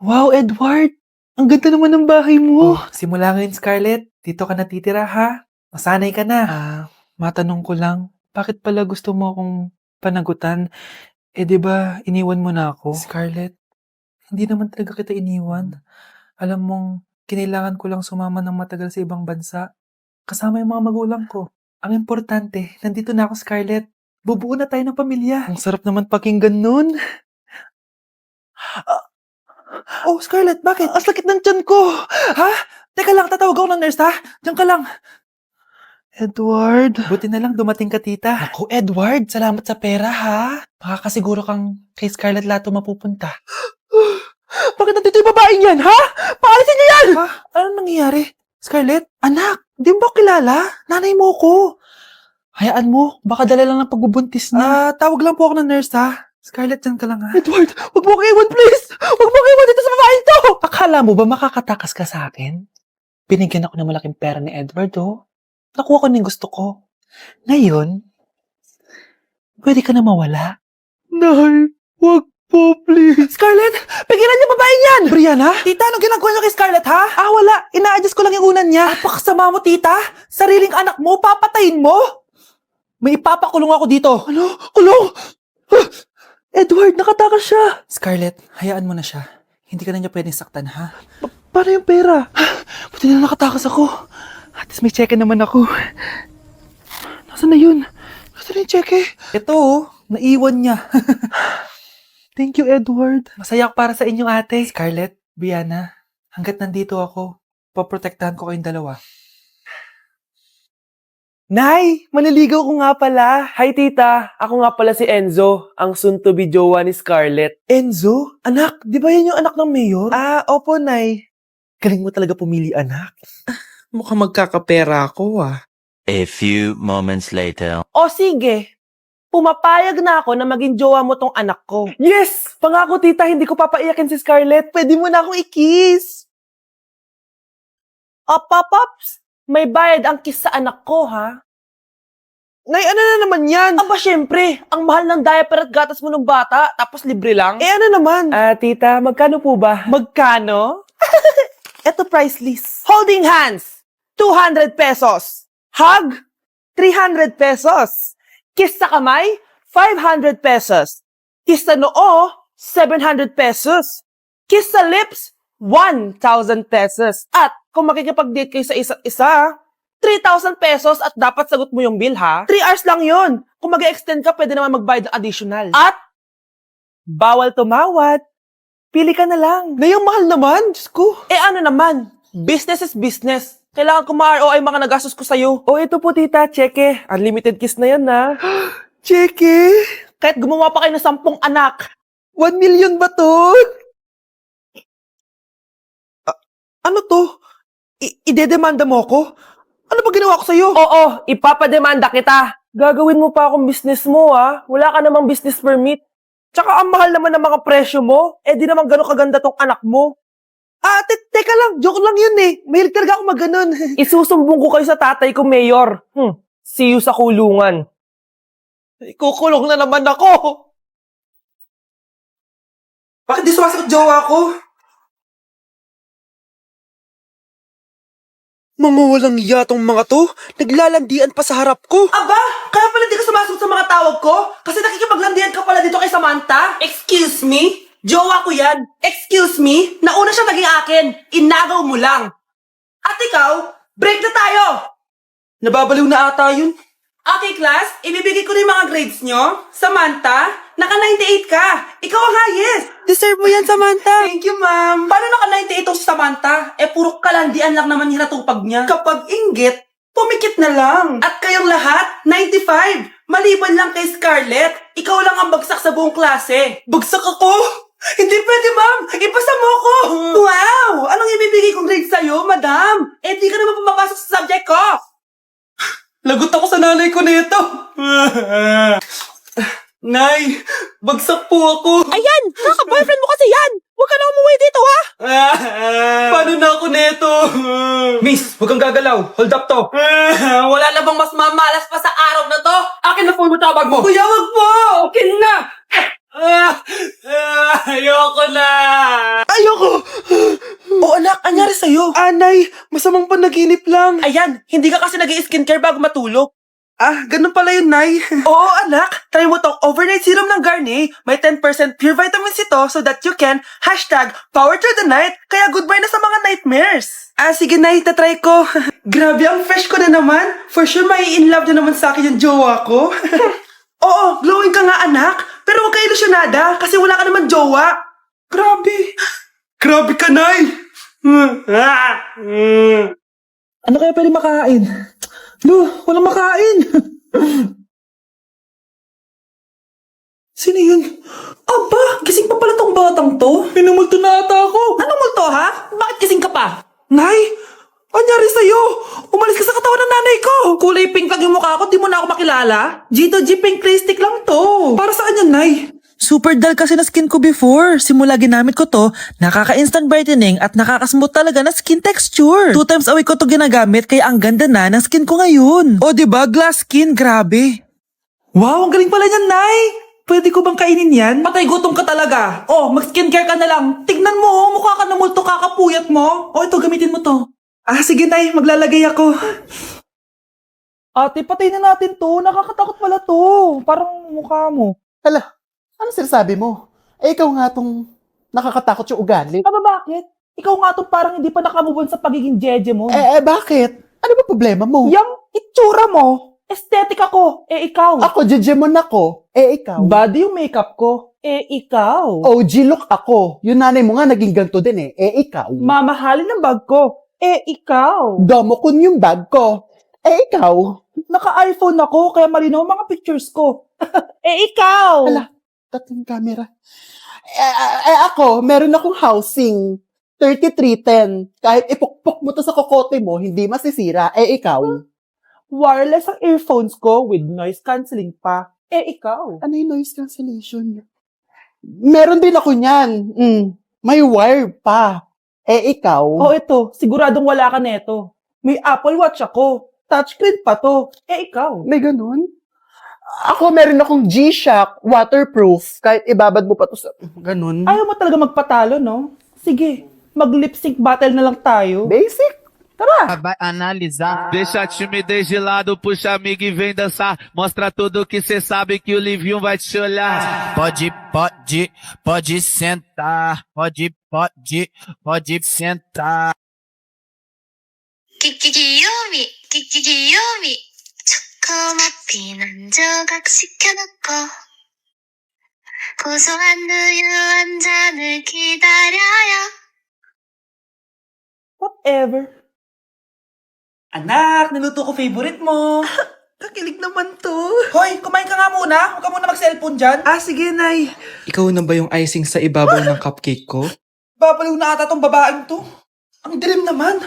Wow, Edward! Ang ganda naman ng bahay mo. Simula ngayon, Scarlett. Dito ka natitira, ha? Masanay ka na. Matanong ko lang, bakit pala gusto mo akong panagutan? Di ba iniwan mo na ako? Scarlett, hindi naman talaga kita iniwan. Alam mong, kinailangan ko lang sumama ng matagal sa ibang bansa. Kasama yung mga magulang ko. Ang importante, nandito na ako, Scarlett. Bubuo na tayo ng pamilya. Ang sarap naman pakinggan nun. Oh, Scarlett, bakit? Ang sakit ng tiyan ko! Ha? Teka lang, tatawag ako ng nurse, ha? Diyan ka lang. Edward. Buti na lang dumating ka, tita. Ako, Edward, salamat sa pera, ha? Makakasiguro kang kay Scarlett Lato mapupunta. Bakit nandito yung babaeng yan, ha? Paalisin niyo yan! Ha? Anong nangyayari? Scarlett? Anak, di mo ba kilala? Nanay mo ko. Hayaan mo, baka dala lang ng pagbubuntis niya. Tawag lang po ako ng nurse, ha? Scarlett, dyan ka lang, ha? Edward, wag mo akong iwan, please! Wag mo akong iwan dito sa babaeng to! Akala mo ba makakatakas ka sa akin? Binigyan ako ng malaking pera ni Edward, oh. Nakuha ko na yung gusto ko. Ngayon, pwede ka na mawala. Nay, wag po, please. Scarlett, pigilan niyo babaeng yan! Brianna? Tita, anong ginagawa niyo kay Scarlett, ha? Wala. Ina-adjust ko lang yung unan niya. Napakasama mo, tita! Sariling anak mo, papatayin mo! May ipapakulong ako dito. Ano? Kulong! Edward, nakatakas siya. Scarlett, hayaan mo na siya. Hindi ka na niya pwedeng saktan, ha? Paano yung pera? Buti na nakatakas ako. At least may cheque naman ako. Nasaan na yun? Nasaan na yung cheque? Ito, naiwan niya. Thank you, Edward. Masaya ako para sa inyo, ate. Scarlett, Brianna, hanggat nandito ako, poprotektahan ko kayong dalawa. Nay, maniligaw ko nga pala. Hi, tita. Ako nga pala si Enzo, ang soon-to-be jowa ni Scarlett. Enzo? Anak, di ba yan yung anak ng mayor? Opo, Nay. Galing mo talaga pumili, anak. Mukhang magkakapera ako, A few moments later. O sige, pumapayag na ako na maging jowa mo tong anak ko. Yes! Pangako, tita, hindi ko papaiyakin si Scarlett. Pwede mo na akong i-kiss. Pops, may bayad ang kiss sa anak ko, ha? Nay, ano na naman yan? Aba, syempre, ang mahal ng diaper at gatas mo ng bata, tapos libre lang. ano naman? Tita, magkano po ba? Magkano? Eto price list. Holding hands, 200 pesos. Hug, 300 pesos. Kiss sa kamay, 500 pesos. Kiss sa noo, 700 pesos. Kiss sa lips, 1,000 pesos. At kung makikipag-date kayo sa isa't isa, 3,000 pesos at dapat sagot mo yung bill, ha? 3 hours lang yon. Kung mag-extend ka, pwede naman magbayad ng additional. At bawal tumawad. Pili ka na lang. Ngayong mahal naman, Diyos ko. Ano naman? Business is business. Kailangan ko ma-ROI mga nagastos ko sa'yo. Ito po, tita. Cheque. Unlimited kiss na yan, na. Cheque? Kahit gumawa pa kayo ng 10 anak. 1 million ba to? Ano to? Idedemanda mo ako? Ano ba ginawa ko sa'yo? Oo, ipapademanda kita. Gagawin mo pa akong business mo, ha? Wala ka namang business permit. Tsaka ang mahal naman ng mga presyo mo. Di naman gano'ng kaganda tong anak mo. Teka lang, joke lang yun eh. Mahilig talaga ako mag-ganon. Isusumbong ko kayo sa tatay ko, Mayor. See you sa kulungan. Kukulong na naman ako. Bakit di sumasagot jowa ko? Mga walang yatong mga to, naglalandian pa sa harap ko. Aba, kaya pala di ka sumasagot sa mga tawag ko? Kasi nakikipaglandian ka pala dito kay Samantha? Excuse me? Jowa ko yan. Excuse me? Nauna siya naging akin. Inagaw mo lang. At ikaw, break na tayo! Nababaliw na ata yun. Okay, class, ibibigay ko na yung mga grades nyo. Samantha, naka-98 ka. Ikaw ang highest. Deserve mo yan, Samantha. Thank you, ma'am. Paano naka-98 itong si Samantha? Puro kalandian lang naman hinatupag niya. Kapag inggit, pumikit na lang. At kayong lahat, 95. Maliban lang kay Scarlett, ikaw lang ang bagsak sa buong klase. Bagsak ako? Hindi pwede, ma'am. Ipasa mo ako. Wow! Anong ibibigay kong grade sa'yo, madam? Di ka naman pumapasok sa subject ko. Lagot ako sa nanay ko nito. Nay, bagsak po ako. Ayan! Kaka-boyfriend mo kasi yan! Huwag ka na umuwi dito, ha? Paano na ako nito? Miss, huwag kang gagalaw. Hold up to. Wala na bang mas mamalas pa sa araw na to? Akin na phone mo, tabag mo. Kuya, wag po! Akin na! Ayoko na! Ayoko! sa'yo? Anay, masamang panaginip lang. Ayan, hindi ka kasi nag-i-skincare bago matulog. Ah, ganun pala yun, Nay. Oo, anak. Try mo tong overnight serum ng Garnier. May 10% pure vitamins ito so that you can #power through the night. Kaya goodbye na sa mga nightmares. Ah, sige, Nay. Tatry ko. Grabe, ang fresh ko na naman. For sure, may in love na naman sa akin yung jowa ko. Oo, glowing ka nga, anak. Pero huwag ka ilusyonada kasi wala ka naman jowa. Grabe. Grabe ka, Nay. Ano kaya pwede makain? Walang makain. Sino yun? Aba, gising pa pala tong batang to. Minumulto na ata ako. Anong multo, ha? Bakit gising ka pa? Nay, anyari sa'yo? Umalis ka sa katawan ng nanay ko. Kulay pink lang yung mukha ko, di mo na ako makilala. Gito G pink clay stick lang to. Para saan yan, Nay? Super dull kasi na skin ko before. Simula ginamit ko to, nakaka-instant brightening at nakaka-smooth talaga na skin texture. 2 times a week ko to ginagamit kaya ang ganda na ng skin ko ngayon. O diba, glass skin, grabe. Wow, ang galing pala niyan, Nay. Pwede ko bang kainin yan? Patay gutom ka talaga. Oh, mag-skincare ka na lang. Tignan mo, mukha ka na multo kakapuyat mo. O ito, gamitin mo to. Ah, sige, Nay, maglalagay ako. Ate, patay na natin to. Nakakatakot pala to. Parang mukha mo. Hala, ano sinasabi mo? Eh, ikaw nga tong nakakatakot yung ugali. Aba, bakit? Ikaw nga to parang hindi pa nakamubon sa pagiging jeje mo. Bakit? Ano ba problema mo? Yung itsura mo, aesthetic ako, ikaw. Ako, Jejemon ako. Ikaw. Body yung makeup ko, ikaw. OG look ako. Yung nanay mo nga naging ganito din ikaw. Mamahalin ng bag ko, ikaw. Domokun yung bag ko. Ikaw. Naka-iPhone ako, kaya malinaw ang mga pictures ko. Ikaw. Hala, tatlong camera. Ako, meron akong housing. 3310. Kahit ipukpok mo to sa kokote mo, hindi masisira. Ikaw. Wireless ang earphones ko with noise cancelling pa. Ikaw. Ano yung noise cancellation? Meron din ako niyan. May wire pa. Ikaw. Oh, ito. Siguradong wala ka neto. May Apple Watch ako. Touchscreen pa to. Ikaw. May ganun? Ako, meron akong G-Shock, waterproof. Kahit ibabad mo pa to sa... Ganun. Ayaw mo talaga magpatalo, no? Sige, mag-lip sync battle na lang tayo. Basic. Tara. Vai analisar. Deixa a timidez de lado, puxa amigo e vem dançar. Mostra tudo que cê sabe que o Livinho vai te olhar. Pode sentar. Pode sentar. 귀요미 초코머핀 한 조각 시켜놓고 고소한 우유 한 잔을 기다려요. Whatever. Anak, niluto ko favorite mo. Kakilig naman to. Hoy, kumain ka nga muna. Huwag ka muna mag-cellphone dyan. Ah, sige, Nay. Ikaw na ba yung icing sa ibabaw ng cupcake ko? Babaliw na ata tong babaeng to. Ang dilim naman.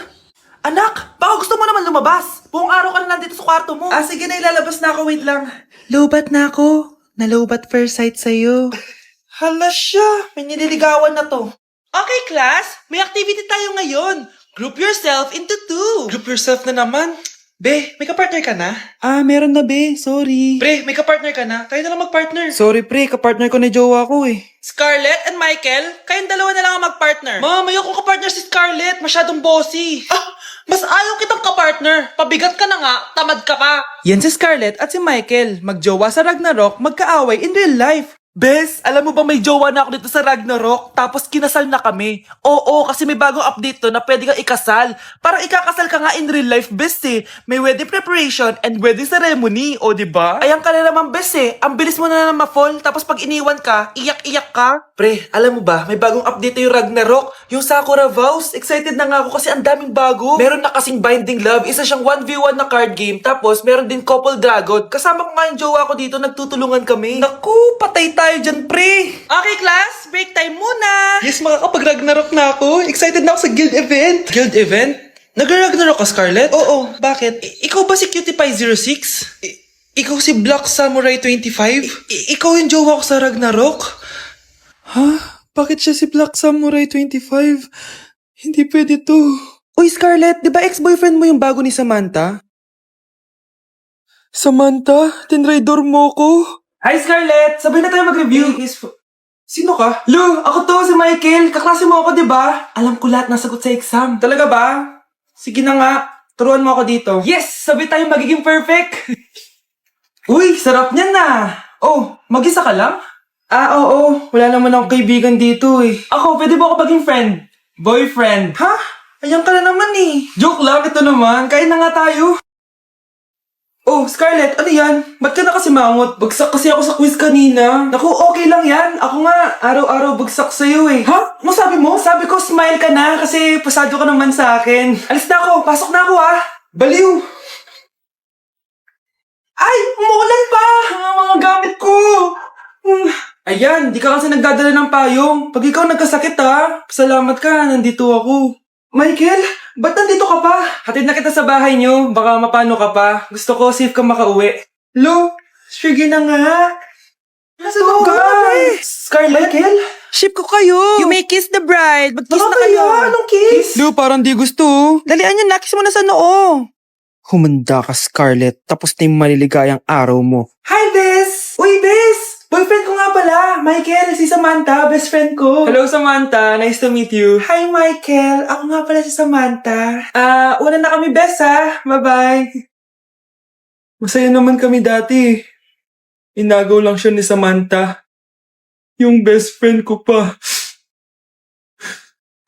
Anak, baka gusto mo naman lumabas. Buong araw ka na nandito sa kwarto mo. Ah, sige na, ilalabas na ako. Wait lang. Lobat na ako. Nalobat first sight sa'yo. Hala siya. May nililigawan na to. Okay, class. May activity tayo ngayon. Group yourself into 2. Group yourself na naman? Be, may kapartner ka na? Ah, meron na be. Sorry. Pre, may kapartner ka na? Tayo na lang magpartner. Sorry pre, kapartner ko na jowa ko eh. Scarlett and Michael, kayong dalawa na lang ang magpartner. Ma'am, ayoko kapartner si Scarlett. Masyadong bossy. Mas ayaw kitang kapartner. Pabigat ka na nga, tamad ka pa. Yan si Scarlett at si Michael. Magjowa sa Ragnarok, magkaaway in real life. Bes, alam mo ba may jowa na ako dito sa Ragnarok? Tapos kinasal na kami. Oo, kasi may bagong update to na pwede kang ikasal. Parang ikakasal ka nga in real life, bes eh. May wedding preparation and wedding ceremony, o diba? Ayan ka na naman, bes eh. Ang bilis mo na naman ma-fall, tapos pag iniwan ka, iyak-iyak ka. Pre, alam mo ba, may bagong update na yung Ragnarok. Yung Sakura Vows. Excited na nga ako kasi ang daming bago. Meron na kasing Binding Love, isa siyang 1v1 na card game. Tapos meron din Couple Dragon. Kasama ko nga yung jowa ko dito, nagtutulungan kami. Naku, patay tayo dyan, pre. Okay, class. Break time muna. Yes, makakapag-Ragnarok na ako. Excited na ako sa guild event. Guild event? Nag-Ragnarok ka, Scarlett? Oo, bakit? Ikaw ba si Cutie Pie 06? Ikaw si Black Samurai 25? Ikaw yung jowa ko sa Ragnarok? Ha? Bakit siya si Black Samurai 25? Hindi pwede to. Uy, Scarlett, di ba ex-boyfriend mo yung bago ni Samantha? Samantha, tinraidor mo ko. Hi, Scarlett! Sabay na tayo mag-review. Sino ka? Lu, ako to, si Michael. Kaklase mo ako, di ba? Alam ko lahat ng sagot sa exam. Talaga ba? Sige na nga. Turuan mo ako dito. Yes! Sabi tayo magiging perfect! Uy, sarap niyan na! Oh, mag-isa ka lang? Oo. Wala naman akong kaibigan dito eh. Ako, pwede ba ako maging friend? Boyfriend. Ha? Ayan ka na naman eh. Joke lang, ito naman. Kain na nga tayo. Oh, Scarlett, ano yan? Ba't ka na kasi mangot? Bagsak kasi ako sa quiz kanina. Naku, okay lang yan. Ako nga, araw-araw bagsak sa'yo eh. Ha? Ano sabi mo? Sabi ko, smile ka na kasi pasado ka naman sa akin. Alis na ako, pasok na ako ah. Baliw! Ay, umuulan pa! Ang mga gamit ko! Ayan, di ka kasi nagdadala ng payong. Pag ikaw nagkasakit ha, salamat ka, nandito ako. Michael, ba't nandito ka pa? Hatid na kita sa bahay niyo, baka mapano ka pa. Gusto ko safe ka makauwi. Lo, sige na nga. Nasa ka? Scarlett? Michael? Ship ko kayo. You may kiss the bride. Mag-kiss na kayo. Anong kiss? Lu, parang di gusto. Dalian nyo na. Kiss mo na sa noo. Humanda ka, Scarlett. Tapos na yung maliligayang araw mo. Hi, Bes! Uy, Bes! Boyfriend ko nga pala. Michael, si Samantha, best friend ko. Hello, Samantha. Nice to meet you. Hi, Michael. Ako nga pala si Samantha. Una na kami, Bes, ha? Bye-bye. Masaya naman kami dati. Inagaw lang siya ni Samantha. Yung best friend ko pa.